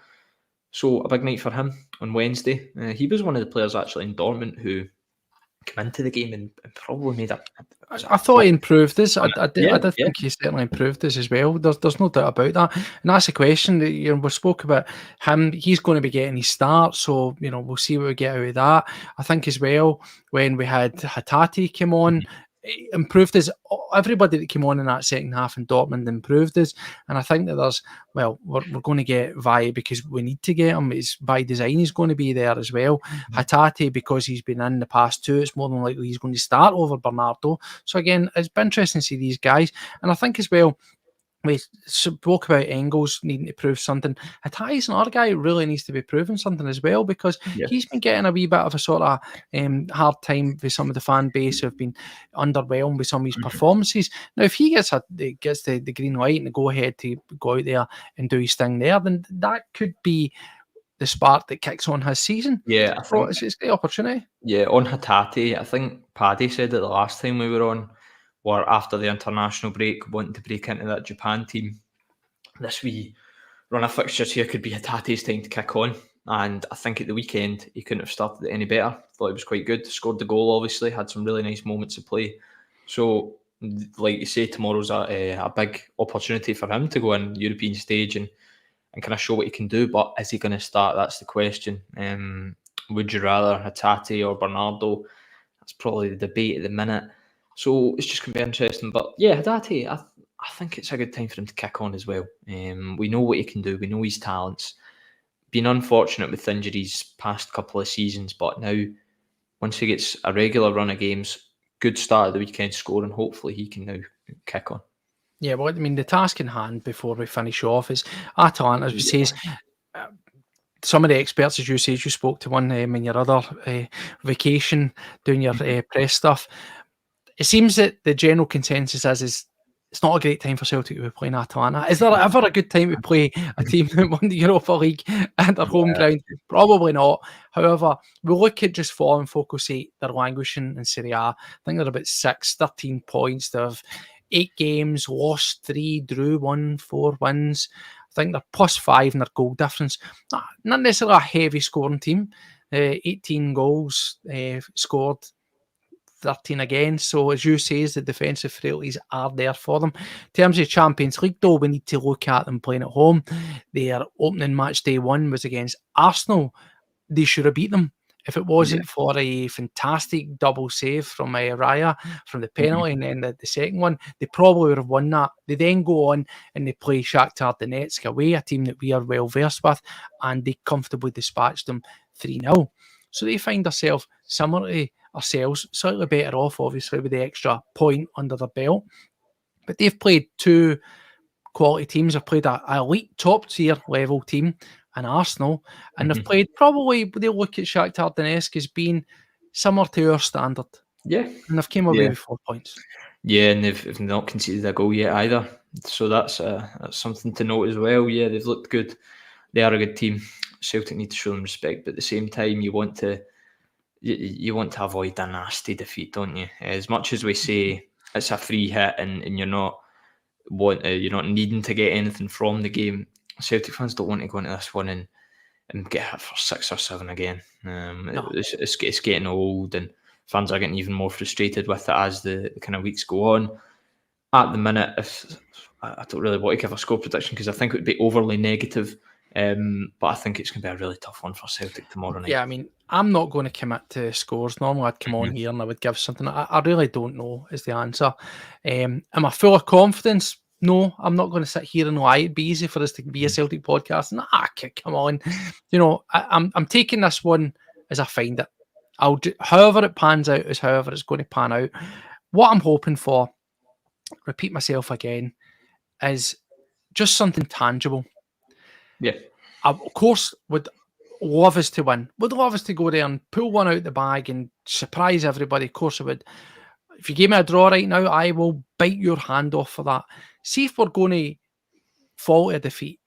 So a big night for him on Wednesday. He was one of the players actually in Dortmund who came into the game and probably made I thought he improved this. I did think he certainly improved this as well. There's no doubt about that. And that's the question. We spoke about him. He's going to be getting his start, so we'll see what we get out of that. I think as well when we had Hatate came on. Improved as everybody that came on in that second half in Dortmund improved us, and I think that we're going to get Valle because we need to get him. It's by design he's going to be there as well. Hatate, because he's been in the past too, it's more than likely he's going to start over Bernardo. So again, it's been interesting to see these guys, and I think as well. We spoke about Engels needing to prove something. Hatate's another guy who really needs to be proving something as well because he's been getting a wee bit of a sort of hard time with some of the fan base who have been underwhelmed with some of his performances. Now, if he gets the green light and the go ahead to go out there and do his thing there, then that could be the spark that kicks on his season. Yeah, I think it's a great opportunity. Yeah, on Hatate, I think Paddy said it the last time we were on. Or after the international break, wanting to break into that Japan team. This wee run of fixtures here could be Hatate's time to kick on. And I think at the weekend, he couldn't have started it any better. Thought he was quite good. Scored the goal, obviously. Had some really nice moments of play. So, like you say, tomorrow's a big opportunity for him to go on European stage and kind of show what he can do. But is he going to start? That's the question. Would you rather Hatate or Bernardo? That's probably the debate at the minute. So it's just going to be interesting. But yeah, Hatate, I think it's a good time for him to kick on as well. We know what he can do. We know his talents. Been unfortunate with injuries past couple of seasons, but now once he gets a regular run of games, good start at the weekend scoring, hopefully he can now kick on. Yeah, well, I mean, the task in hand before we finish off is Atalanta, as we say, some of the experts, as you say, you spoke to one in your other vacation doing your press stuff. It seems that the general consensus is it's not a great time for Celtic to be playing Atalanta. Is there ever a good time to play a team that won the Europa League at their home ground? Probably not. However, we look at just form and focus 8. They're languishing in Serie A. I think they're about 13 points. They have 8 games, lost 3, drew 1, 4 wins. I think they're +5 in their goal difference. Not necessarily a heavy scoring team. 18 goals scored. 13 again. So as you say, the defensive frailties are there for them. In terms of Champions League, though, we need to look at them playing at home. Their opening match day 1 was against Arsenal. They should have beat them. If it wasn't for a fantastic double save from Raya from the penalty and then the second one, they probably would have won that. They then go on and they play Shakhtar Donetsk away, a team that we are well versed with, and they comfortably dispatched them 3-0. So they find themselves similar to ourselves, slightly better off, obviously, with the extra point under their belt. But they've played 2 quality teams. They've played an elite top-tier level team and Arsenal, and they've played probably, they look at Shakhtar Donetsk as being similar to our standard. Yeah. And they've came away with 4 points. Yeah, and they've not conceded a goal yet either. So that's something to note as well. Yeah, they've looked good. They are a good team. Celtic need to show them respect, but at the same time, you want to avoid a nasty defeat, don't you? As much as we say it's a free hit and you're not needing to get anything from the game, Celtic fans don't want to go into this one and get hit for 6 or 7 again. No. It's getting old, and fans are getting even more frustrated with it as the kind of weeks go on. At the minute, I don't really want to give a score prediction because I think it would be overly negative. But I think it's going to be a really tough one for Celtic tomorrow night. Yeah, I mean, I'm not going to commit to scores. Normally, I'd come on here and I would give something. I really don't know is the answer. Am I full of confidence? No, I'm not going to sit here and lie. It'd be easy for us to be a Celtic podcast. Come on. I'm taking this one as I find it. However it pans out is however it's going to pan out. What I'm hoping for, repeat myself again, is just something tangible. Yeah. I, of course, would love us to win. Would love us to go there and pull one out the bag and surprise everybody. Of course I would. If you give me a draw right now, I will bite your hand off for that. See if we're going to fall to a defeat.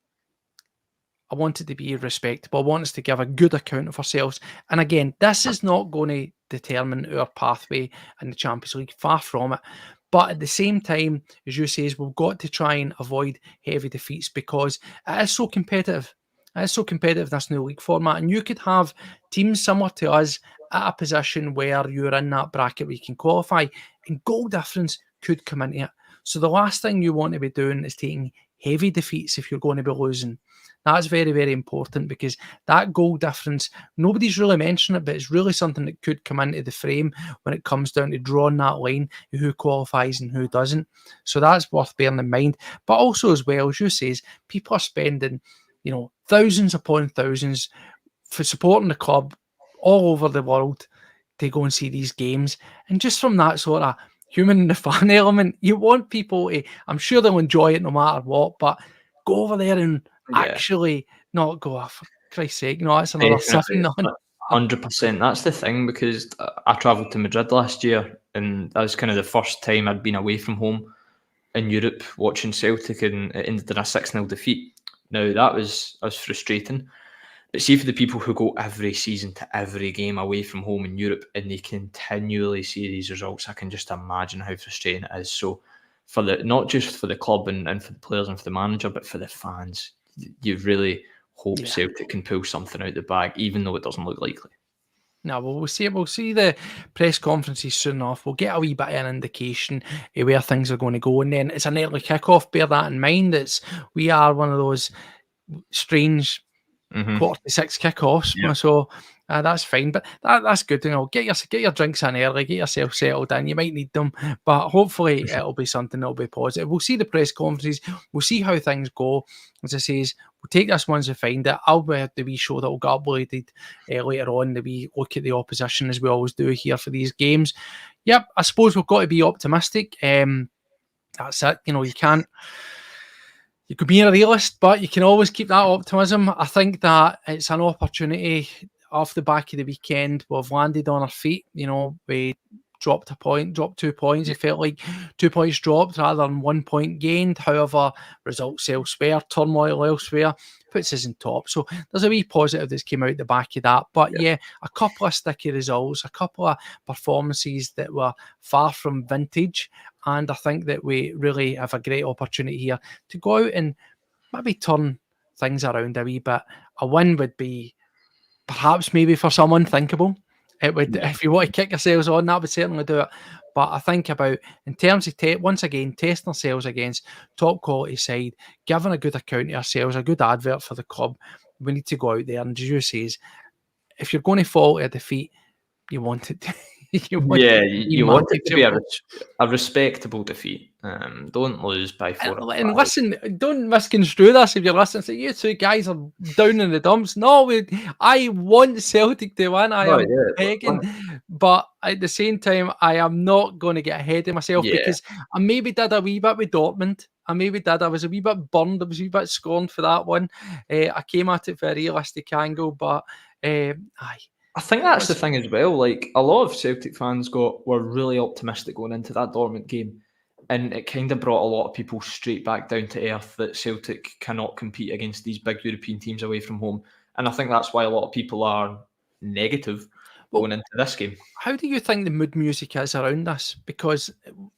I want it to be respectable. I want us to give a good account of ourselves. And again, this is not going to determine our pathway in the Champions League. Far from it. But at the same time, as you say, we've got to try and avoid heavy defeats because it is so competitive. It is so competitive, this new league format. And you could have teams similar to us at a position where you're in that bracket where you can qualify, and goal difference could come into it. So the last thing you want to be doing is taking heavy defeats if you're going to be losing. That's very, very important because that goal difference, nobody's really mentioned it, but it's really something that could come into the frame when it comes down to drawing that line, who qualifies and who doesn't. So that's worth bearing in mind. But also as well, as you say, people are spending, thousands upon thousands for supporting the club all over the world to go and see these games. And just from that sort of human and the fan element, you want people to, I'm sure they'll enjoy it no matter what, but go over there and actually not go, for Christ's sake, that's another 7-0. 100%. That's the thing, because I travelled to Madrid last year and that was kind of the first time I'd been away from home in Europe watching Celtic, and it ended in a 6-0 defeat. Now that was frustrating. But see, for the people who go every season to every game away from home in Europe and they continually see these results, I can just imagine how frustrating it is. So for not just for the club and for the players and for the manager, but for the fans, you really hope Celtic can pull something out the bag, even though it doesn't look likely. No, well, we'll see the press conferences soon enough. We'll get a wee bit of an indication of where things are going to go. And then it's an early kickoff. Bear that in mind. We are one of those strange 4:46 kickoffs. Yep. So that's fine. But that's good. Get your drinks in early. Get yourself settled in. You might need them. But hopefully it'll be something that'll be positive. We'll see the press conferences. We'll see how things go. As I say, we'll take this once we find it. I'll be the wee show that will get uploaded later on. We look at the opposition as we always do here for these games. Yep, I suppose we've got to be optimistic. That's it. You could be a realist, but you can always keep that optimism. I think that it's an opportunity off the back of the weekend. We've landed on our feet. We dropped 2 points. It felt like 2 points dropped rather than 1 point gained. However, results elsewhere, turmoil elsewhere, puts us in top. So there's a wee positive that's came out the back of that. But a couple of sticky results, a couple of performances that were far from vintage. And I think that we really have a great opportunity here to go out and maybe turn things around a wee bit. A win would be perhaps maybe for some unthinkable. It would, if you want to kick yourselves on, that would certainly do it. But I think about, in terms of, once again, testing ourselves against top quality side, giving a good account of ourselves, a good advert for the club, we need to go out there. And as you say, if you're going to fall to a defeat, you want it to, you want it to be you want it to be manageable. a respectable defeat. Don't lose by 4 or 5. And listen, don't misconstrue this if you're listening. Say, you two guys are down in the dumps. No, I want Celtic to win. I am begging. But at the same time, I am not going to get ahead of myself because I maybe did a wee bit with Dortmund. I was a wee bit burned. I was a wee bit scorned for that one. I came at it for a realistic angle, but aye. I think that's the thing as well. Like, a lot of Celtic fans were really optimistic going into that Dortmund game, and it kind of brought a lot of people straight back down to earth that Celtic cannot compete against these big European teams away from home. And I think that's why a lot of people are negative going into this game. How do you think the mood music is around this? Because,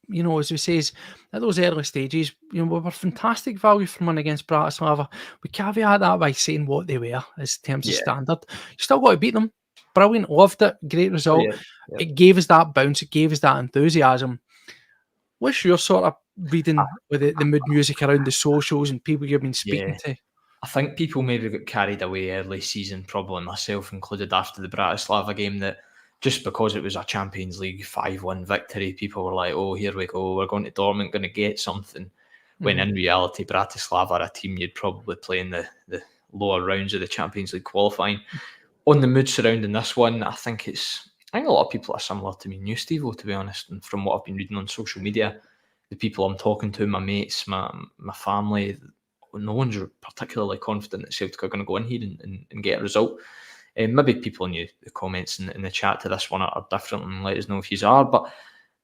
you know, as we say, at those early stages, you know, we were fantastic value for money against Bratislava. We caveat that by saying what they were as terms of standard. You still got to beat them. Brilliant, loved it, great result. It gave us that bounce, it gave us that enthusiasm. What's your sort of reading with the mood music around the socials and people you've been speaking to? I think people maybe got carried away early season, probably myself included, after the Bratislava game, that just because it was a Champions League 5-1 victory, people were like, oh, here we go, we're going to Dortmund, going to get something. When in reality, Bratislava are a team you'd probably play in the lower rounds of the Champions League qualifying. On the mood surrounding this one, I think a lot of people are similar to me and you, Steve-o, to be honest. And from what I've been reading on social media, the people I'm talking to, my mates, my family, no one's particularly confident that Celtic are going to go in here and get a result. Maybe people in the comments in the chat to this one are different, and let us know if you are. But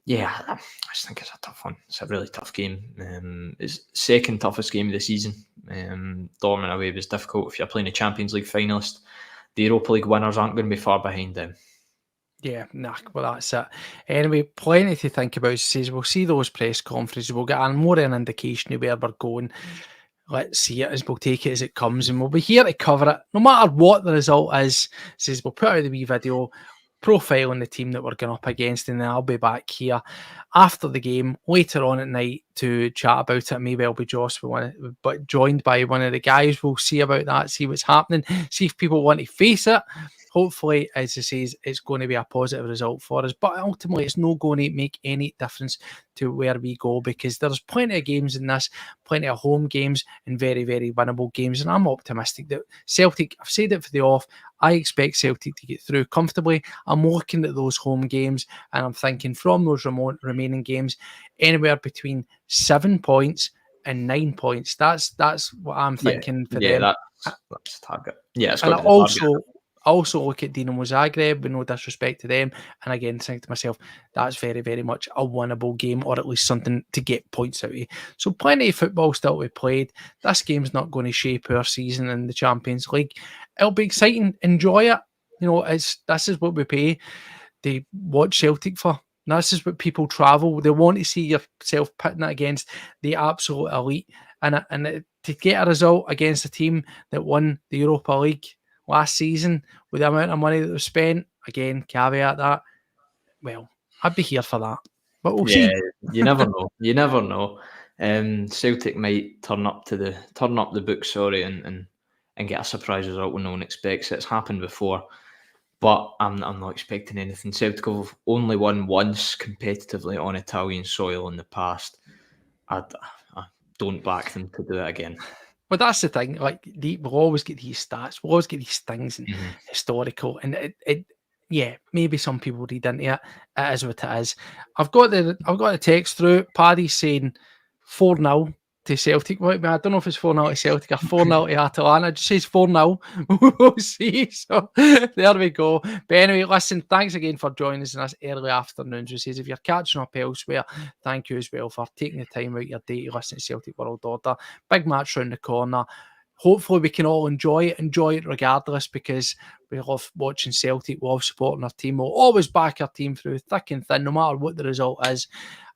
yeah, I just think it's a tough one. It's a really tough game. It's the second toughest game of the season. Dortmund away was difficult. If you're playing a Champions League finalist, the Europa League winners aren't going to be far behind them. Yeah, well, that's it. Anyway, plenty to think about. Says we'll see those press conferences. We'll get more an indication of where we're going. Let's see it as we'll take it as it comes, and we'll be here to cover it, no matter what the result is. Says we'll put out the wee video profiling the team that we're going up against, and then I'll be back here after the game later on at night to chat about it. Maybe I'll be joined by one of the guys. We'll see about that, see what's happening, see if people want to face it. Hopefully, as I say, it's going to be a positive result for us. But ultimately, it's not going to make any difference to where we go, because there's plenty of games in this, plenty of home games and very, very winnable games. And I'm optimistic that Celtic, I've said it for the off, I expect Celtic to get through comfortably. I'm looking at those home games and I'm thinking from those remaining games, anywhere between 7 points and 9 points. That's what I'm thinking for them. Yeah, that's the target. Yeah, it's and I also look at Dinamo Zagreb, with no disrespect to them, and again think to myself, that's very, very much a winnable game, or at least something to get points out of. So plenty of football still to be played. This game's not going to shape our season in the Champions League. It'll be exciting. Enjoy it. You know, this is what we pay to watch Celtic for. This is what people travel. They want to see yourself pitting it against the absolute elite, and to get a result against a team that won the Europa League last season with the amount of money that was spent, again, caveat that, well, I'd be here for that. But we'll see. You never know. You never know. Celtic might turn up the book, and get a surprise result when no one expects it. It's happened before, but I'm not expecting anything. Celtic have only won once competitively on Italian soil in the past. I don't back them to do it again. Well, that's the thing. Like, we'll always get these stats. We'll always get these things and historical. And it maybe some people read into it. It is what it is. I've got the text through. Paddy's saying 4-0 to Celtic. I don't know if it's 4-0 to Celtic or 4-0 to Atalanta. It just says 4-0. We'll see. So there we go. But anyway, listen, thanks again for joining us in this early afternoon. Just says if you're catching up elsewhere, thank you as well for taking the time out your day to listen to Celtic World Order. Big match round the corner. Hopefully we can all enjoy it regardless, because we love watching Celtic, we love supporting our team. We'll always back our team through thick and thin, no matter what the result is.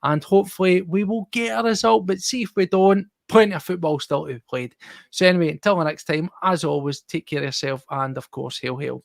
And hopefully we will get a result, but see if we don't, plenty of football still to be played. So anyway, until the next time, as always, take care of yourself, and of course, hail, hail.